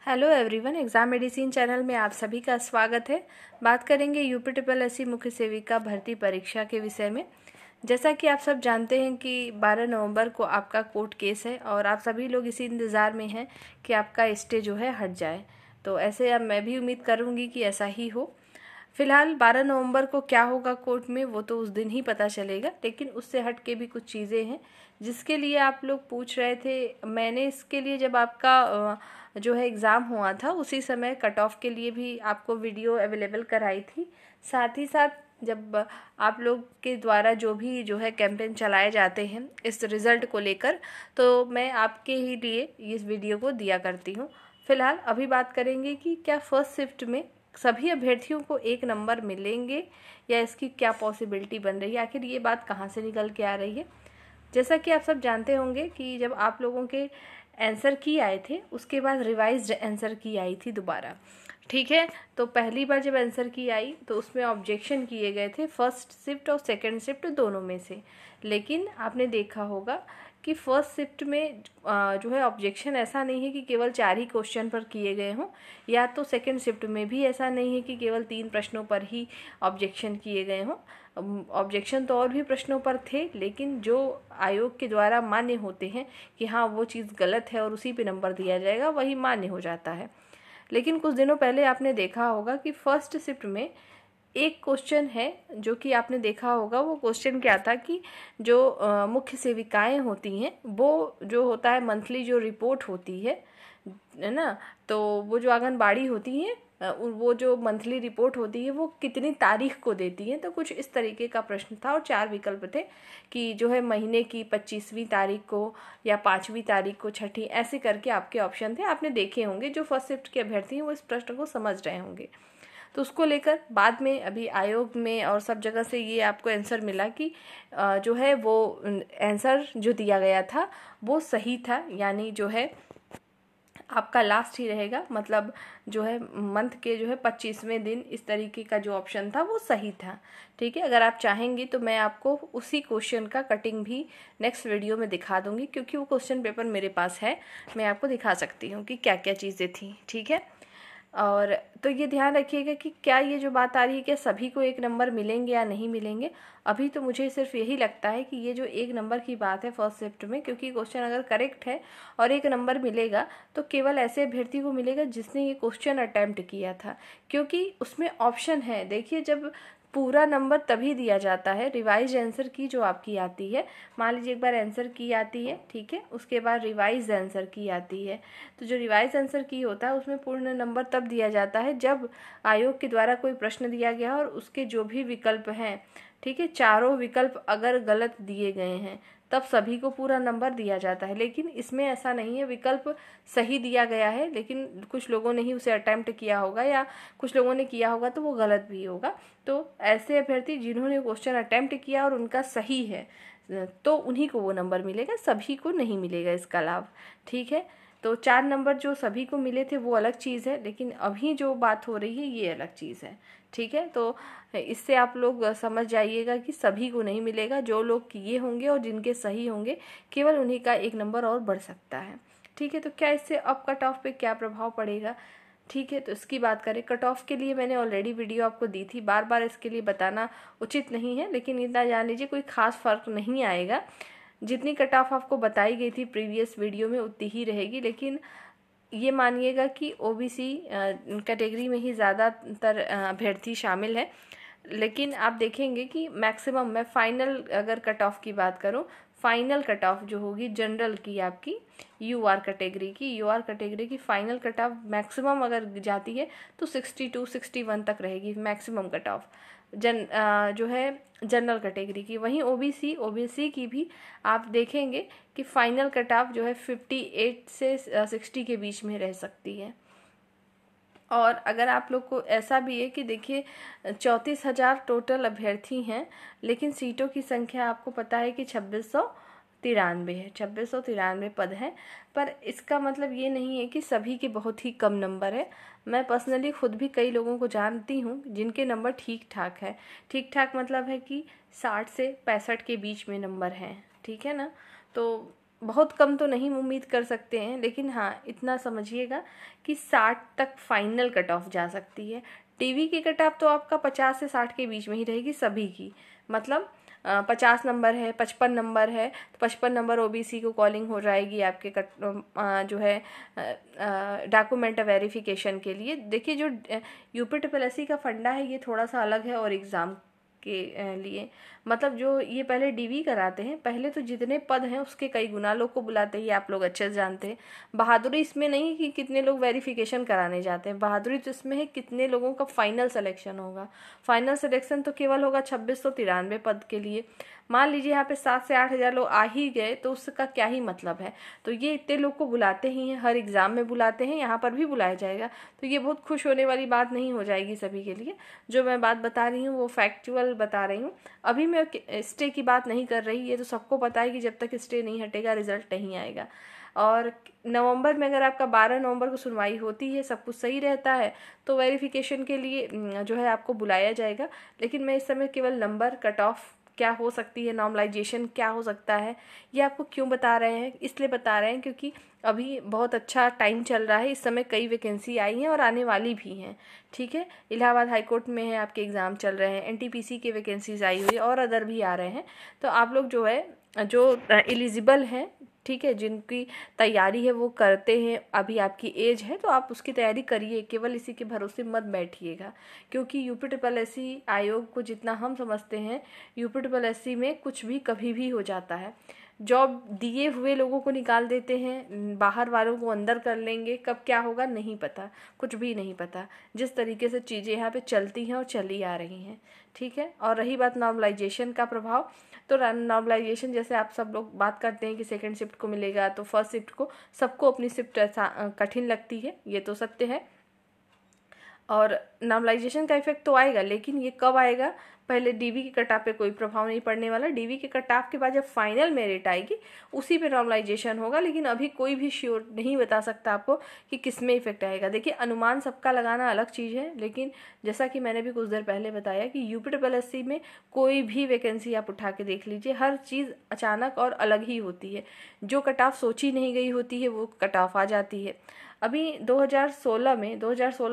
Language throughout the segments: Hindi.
Hello everyone, exam medicine channel में आप सभी का स्वागत है। बात करेंगे यूपी ट्रिपल एससी मुख्य सेविका भर्ती परीक्षा के विषय में। जैसा कि आप सब जानते हैं कि 12 नवंबर को आपका कोर्ट केस है और आप सभी लोग इसी इंतज़ार में हैं कि आपका स्टे जो है हट जाए। तो ऐसे अब मैं भी उम्मीद करूँगी कि ऐसा ही हो। फिलहाल 12 नवंबर को क्या होगा कोर्ट में वो तो उस दिन ही पता चलेगा, लेकिन उससे हट के भी कुछ चीज़ें हैं जिसके लिए आप लोग पूछ रहे थे। मैंने इसके लिए जब आपका जो है एग्ज़ाम हुआ था उसी समय कट ऑफ के लिए भी आपको वीडियो अवेलेबल कराई थी। साथ ही साथ जब आप लोग के द्वारा जो है कैंपेन चलाए जाते हैं इस रिज़ल्ट को लेकर, तो मैं आपके ही लिए इस वीडियो को दिया करती हूँ। फिलहाल अभी बात करेंगे कि क्या फर्स्ट शिफ्ट में सभी अभ्यर्थियों को 1 नंबर मिलेंगे या इसकी क्या पॉसिबिलिटी बन रही है, आखिर ये बात कहाँ से निकल के आ रही है। जैसा कि आप सब जानते होंगे कि जब आप लोगों के आंसर की आए थे उसके बाद रिवाइज्ड आंसर की आई थी दोबारा, ठीक है। तो पहली बार जब आंसर की आई तो उसमें ऑब्जेक्शन किए गए थे फर्स्ट शिफ्ट और सेकंड शिफ्ट दोनों में से, लेकिन आपने देखा होगा कि फर्स्ट शिफ्ट में जो है ऑब्जेक्शन ऐसा नहीं है कि केवल 4 ही क्वेश्चन पर किए गए हों, या तो सेकंड शिफ्ट में भी ऐसा नहीं है कि केवल 3 प्रश्नों पर ही ऑब्जेक्शन किए गए हों। ऑब्जेक्शन तो और भी प्रश्नों पर थे, लेकिन जो आयोग के द्वारा मान्य होते हैं कि हाँ वो चीज़ गलत है और उसी पे नंबर दिया जाएगा, वही मान्य हो जाता है। लेकिन कुछ दिनों पहले आपने देखा होगा कि फर्स्ट शिफ्ट में एक क्वेश्चन है जो कि आपने देखा होगा। वो क्वेश्चन क्या था कि जो मुख्य सेविकाएं होती हैं वो जो होता है मंथली जो रिपोर्ट होती है ना, तो वो जो आंगनबाड़ी होती हैं वो जो मंथली रिपोर्ट होती है वो कितनी तारीख को देती हैं। तो कुछ इस तरीके का प्रश्न था और 4 विकल्प थे कि जो है महीने की 25वीं तारीख को या 5वीं तारीख को, छठी, ऐसे करके आपके ऑप्शन थे। आपने देखे होंगे, जो फर्स्ट शिफ्ट के अभ्यर्थी हैं वो इस प्रश्न को समझ रहे होंगे। तो उसको लेकर बाद में अभी आयोग में और सब जगह से ये आपको आंसर मिला कि जो है वो आंसर जो दिया गया था वो सही था, यानी जो है आपका लास्ट ही रहेगा, मतलब जो है मंथ के जो है 25वें दिन, इस तरीके का जो ऑप्शन था वो सही था, ठीक है। अगर आप चाहेंगे तो मैं आपको उसी क्वेश्चन का कटिंग भी नेक्स्ट वीडियो में दिखा दूंगी, क्योंकि वो क्वेश्चन पेपर मेरे पास है, मैं आपको दिखा सकती हूँ कि क्या क्या चीज़ें थी, ठीक है। और तो ये ध्यान रखिएगा कि क्या ये जो बात आ रही है कि सभी को 1 नंबर मिलेंगे या नहीं मिलेंगे। अभी तो मुझे सिर्फ यही लगता है कि ये जो 1 नंबर की बात है फर्स्ट शिफ्ट में, क्योंकि क्वेश्चन अगर करेक्ट है और 1 नंबर मिलेगा तो केवल ऐसे अभ्यर्थी को मिलेगा जिसने ये क्वेश्चन अटेम्प्ट किया था, क्योंकि उसमें ऑप्शन है। देखिए, जब पूरा नंबर तभी दिया जाता है रिवाइज आंसर की जो आपकी आती है। मान लीजिए एक बार आंसर की आती है, ठीक है, उसके बाद रिवाइज आंसर की आती है, तो जो रिवाइज आंसर की होता है उसमें पूर्ण नंबर तब दिया जाता है जब आयोग के द्वारा कोई प्रश्न दिया गया और उसके जो भी विकल्प हैं, ठीक है, चारों विकल्प अगर गलत दिए गए हैं तब सभी को पूरा नंबर दिया जाता है। लेकिन इसमें ऐसा नहीं है, विकल्प सही दिया गया है लेकिन कुछ लोगों ने ही उसे अटेम्प्ट किया होगा या कुछ लोगों ने किया होगा तो वो गलत भी होगा। तो ऐसे अभ्यर्थी जिन्होंने क्वेश्चन अटेम्प्ट किया और उनका सही है तो उन्हीं को वो नंबर मिलेगा, सभी को नहीं मिलेगा इसका लाभ, ठीक है। तो 4 नंबर जो सभी को मिले थे वो अलग चीज़ है, लेकिन अभी जो बात हो रही है ये अलग चीज़ है, ठीक है। तो इससे आप लोग समझ जाइएगा कि सभी को नहीं मिलेगा, जो लोग किए होंगे और जिनके सही होंगे केवल उन्हीं का 1 नंबर और बढ़ सकता है, ठीक है। तो क्या इससे अब कट ऑफ पे क्या प्रभाव पड़ेगा, ठीक है, तो इसकी बात करें। कट ऑफ के लिए मैंने ऑलरेडी वीडियो आपको दी थी, बार बार इसके लिए बताना उचित नहीं है, लेकिन इतना जान लीजिए कोई खास फर्क नहीं आएगा। जितनी कट ऑफ आपको बताई गई थी प्रीवियस वीडियो में उतनी ही रहेगी, लेकिन ये मानिएगा कि ओबीसी कैटेगरी में ही ज़्यादातर अभ्यर्थी शामिल हैं। लेकिन आप देखेंगे कि मैक्सिमम, मैं फाइनल अगर कट ऑफ की बात करूं, फाइनल कट ऑफ जो होगी जनरल की, आपकी यूआर कैटेगरी की फाइनल कट ऑफ मैक्सिमम अगर जाती है तो 62 61 तक रहेगी मैक्सिमम कट ऑफ जो है जनरल कैटेगरी की। वहीं ओबीसी की भी आप देखेंगे कि फाइनल कट ऑफ जो है 58 से 60 के बीच में रह सकती है। और अगर आप लोग को ऐसा भी है कि देखिए 34,000 टोटल अभ्यर्थी हैं, लेकिन सीटों की संख्या आपको पता है कि 2693 है, 2693 पद हैं। पर इसका मतलब ये नहीं है कि सभी के बहुत ही कम नंबर है। मैं पर्सनली खुद भी कई लोगों को जानती हूँ जिनके नंबर ठीक ठाक है। ठीक ठाक मतलब है कि 60 से 65 के बीच में नंबर हैं, ठीक है ना। तो बहुत कम तो नहीं उम्मीद कर सकते हैं, लेकिन हाँ इतना समझिएगा कि 60 तक फाइनल कट ऑफ जा सकती है। टीवी की कट ऑफ तो आपका 50 से 60 के बीच में ही रहेगी सभी की, मतलब 50 नंबर है, 55 नंबर है तो 55 नंबर ओबीसी को कॉलिंग हो जाएगी आपके जो है डॉक्यूमेंट वेरिफिकेशन के लिए। देखिए जो यूपीएससी का फंडा है ये थोड़ा सा अलग है और एग्ज़ाम के लिए, मतलब जो ये पहले डीवी कराते हैं, पहले तो जितने पद हैं उसके कई गुना लोग को बुलाते हैं, ये आप लोग अच्छे से जानते हैं। बहादुरी इसमें नहीं कि कितने लोग वेरिफिकेशन कराने जाते हैं, बहादुरी तो इसमें है कितने लोगों का फाइनल सिलेक्शन होगा। फाइनल सिलेक्शन तो केवल होगा 2693 पद के लिए। मान लीजिए यहाँ पे 7 से 8 हज़ार लोग आ ही गए तो उसका क्या ही मतलब है। तो ये इतने लोग को बुलाते ही हैं, हर एग्ज़ाम में बुलाते हैं, यहाँ पर भी बुलाया जाएगा, तो ये बहुत खुश होने वाली बात नहीं हो जाएगी सभी के लिए। जो मैं बात बता रही हूँ वो फैक्चुअल बता रही हूँ। अभी मैं स्टे की बात नहीं कर रही, ये तो सबको पता है कि जब तक स्टे नहीं हटेगा रिजल्ट नहीं आएगा। और नवंबर में अगर आपका 12 नवंबर को सुनवाई होती है, सब कुछ सही रहता है, तो वेरिफिकेशन के लिए जो है आपको बुलाया जाएगा। लेकिन मैं इस समय केवल नंबर कट ऑफ क्या हो सकती है, नॉर्मलाइजेशन क्या हो सकता है, ये आपको क्यों बता रहे हैं, इसलिए बता रहे हैं क्योंकि अभी बहुत अच्छा टाइम चल रहा है, इस समय कई वैकेंसी आई हैं और आने वाली भी हैं। ठीक है, इलाहाबाद हाईकोर्ट में है आपके एग्ज़ाम चल रहे हैं, एनटीपीसी के वैकेंसीज आई हुई और अदर भी आ रहे हैं। तो आप लोग जो है जो एलिजिबल हैं, ठीक है, जिनकी तैयारी है वो करते हैं, अभी आपकी एज है तो आप उसकी तैयारी करिए, केवल इसी के भरोसे मत बैठिएगा। क्योंकि यूपीएससी आयोग को जितना हम समझते हैं, यूपीएससी में कुछ भी कभी भी हो जाता है। जॉब दिए हुए लोगों को निकाल देते हैं, बाहर वालों को अंदर कर लेंगे, कब क्या होगा नहीं पता, कुछ भी नहीं पता। जिस तरीके से चीज़ें यहाँ पे चलती हैं और चली आ रही हैं, ठीक है। और रही बात नॉर्मलाइजेशन का प्रभाव, तो नॉर्मलाइजेशन जैसे आप सब लोग बात करते हैं कि सेकंड शिफ्ट को मिलेगा, तो फर्स्ट शिफ्ट को सबको अपनी शिफ्ट कठिन लगती है, ये तो सत्य है। और नॉर्मलाइजेशन का इफेक्ट तो आएगा, लेकिन ये कब आएगा, पहले डीवी की कट ऑफ पे कोई प्रभाव नहीं पड़ने वाला। डीवी के कट ऑफ के बाद जब फाइनल मेरिट आएगी उसी पे नॉर्मलाइजेशन होगा, लेकिन अभी कोई भी श्योर नहीं बता सकता आपको कि किस में इफेक्ट आएगा। देखिए अनुमान सबका लगाना अलग चीज़ है, लेकिन जैसा कि मैंने भी कुछ देर पहले बताया कि यूपीएससी में कोई भी वैकेंसी आप उठा के देख लीजिए, हर चीज़ अचानक और अलग ही होती है। जो कट ऑफ सोची नहीं गई होती है वो कट ऑफ आ जाती है। अभी 2016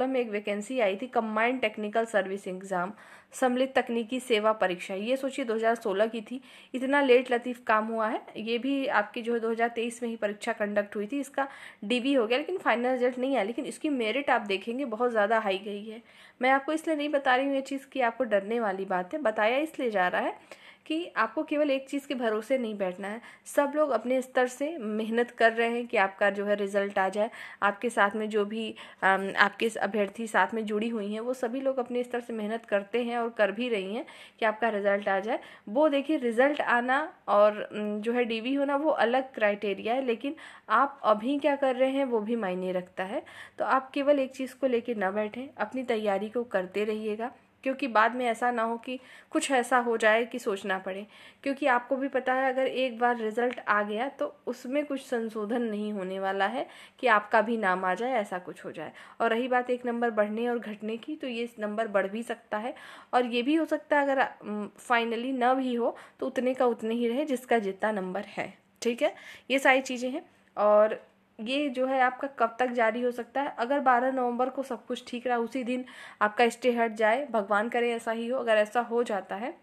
में एक वैकेंसी आई थी, कंबाइंड टेक्निकल सर्विस एग्ज़ाम, सम्मिलित तकनीकी सेवा परीक्षा। ये सोचिए 2016 की थी, इतना लेट लतीफ़ काम हुआ है। ये भी आपकी जो है 2023 में ही परीक्षा कंडक्ट हुई थी, इसका डीवी हो गया लेकिन फाइनल रिजल्ट नहीं आया। लेकिन इसकी मेरिट आप देखेंगे बहुत ज़्यादा हाई गई है। मैं आपको इसलिए नहीं बता रही हूँ ये चीज़ कि आपको डरने वाली बात है, बताया इसलिए जा रहा है कि आपको केवल एक चीज़ के भरोसे नहीं बैठना है। सब लोग अपने स्तर से मेहनत कर रहे हैं कि आपका जो है रिज़ल्ट आ जाए। आपके साथ में जो भी आपके अभ्यर्थी साथ में जुड़ी हुई हैं वो सभी लोग अपने स्तर से मेहनत करते हैं और कर भी रही हैं कि आपका रिज़ल्ट आ जाए। वो देखिए रिज़ल्ट आना और जो है डीवी होना वो अलग क्राइटेरिया है, लेकिन आप अभी क्या कर रहे हैं वो भी मायने रखता है। तो आप केवल एक चीज़ को लेकर ना बैठें, अपनी तैयारी को करते रहिएगा, क्योंकि बाद में ऐसा ना हो कि कुछ ऐसा हो जाए कि सोचना पड़े। क्योंकि आपको भी पता है अगर एक बार रिज़ल्ट आ गया तो उसमें कुछ संशोधन नहीं होने वाला है कि आपका भी नाम आ जाए, ऐसा कुछ हो जाए। और रही बात एक नंबर बढ़ने और घटने की, तो ये नंबर बढ़ भी सकता है और ये भी हो सकता है अगर फाइनली ना भी हो तो उतने का उतने ही रहे जिसका जितना नंबर है, ठीक है। ये सारी चीज़ें हैं और ये जो है आपका कब तक जारी हो सकता है। अगर 12 नवंबर को सब कुछ ठीक रहा, उसी दिन आपका स्टे हट जाए, भगवान करे ऐसा ही हो। अगर ऐसा हो जाता है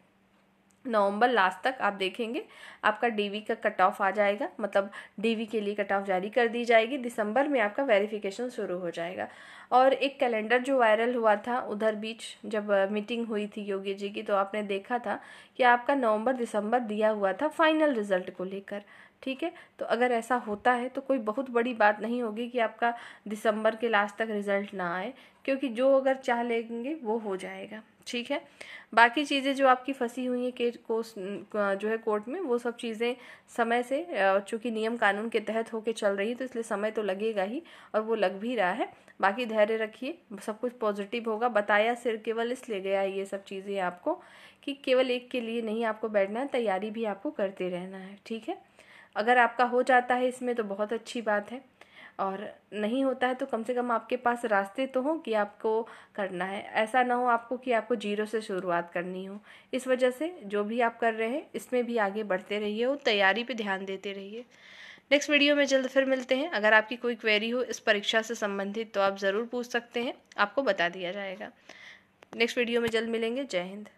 नवंबर लास्ट तक आप देखेंगे आपका डीवी का कट ऑफ आ जाएगा, मतलब डीवी के लिए कट ऑफ जारी कर दी जाएगी। दिसंबर में आपका वेरिफिकेशन शुरू हो जाएगा। और एक कैलेंडर जो वायरल हुआ था उधर बीच जब मीटिंग हुई थी योगी जी की, तो आपने देखा था कि आपका नवंबर दिसंबर दिया हुआ था फाइनल रिजल्ट को लेकर, ठीक है। तो अगर ऐसा होता है तो कोई बहुत बड़ी बात नहीं होगी कि आपका दिसंबर के लास्ट तक रिजल्ट ना आए, क्योंकि जो अगर चाह लेंगे वो हो जाएगा, ठीक है। बाकी चीज़ें जो आपकी फंसी हुई हैं केस जो है कोर्ट में, वो सब चीज़ें समय से चूँकि नियम कानून के तहत होके चल रही है तो इसलिए समय तो लगेगा ही और वो लग भी रहा है। बाकी धैर्य रखिए, सब कुछ पॉजिटिव होगा। बताया सिर्फ केवल इसलिए गया है ये सब चीज़ें आपको कि केवल एक के लिए नहीं आपको बैठना है, तैयारी भी आपको करते रहना है, ठीक है। अगर आपका हो जाता है इसमें तो बहुत अच्छी बात है, और नहीं होता है तो कम से कम आपके पास रास्ते तो हों कि आपको करना है। ऐसा ना हो आपको कि आपको जीरो से शुरुआत करनी हो। इस वजह से जो भी आप कर रहे हैं इसमें भी आगे बढ़ते रहिए और तैयारी पे ध्यान देते रहिए। नेक्स्ट वीडियो में जल्द फिर मिलते हैं। अगर आपकी कोई क्वेरी हो इस परीक्षा से संबंधित तो आप ज़रूर पूछ सकते हैं, आपको बता दिया जाएगा। नेक्स्ट वीडियो में जल्द मिलेंगे। जय हिंद।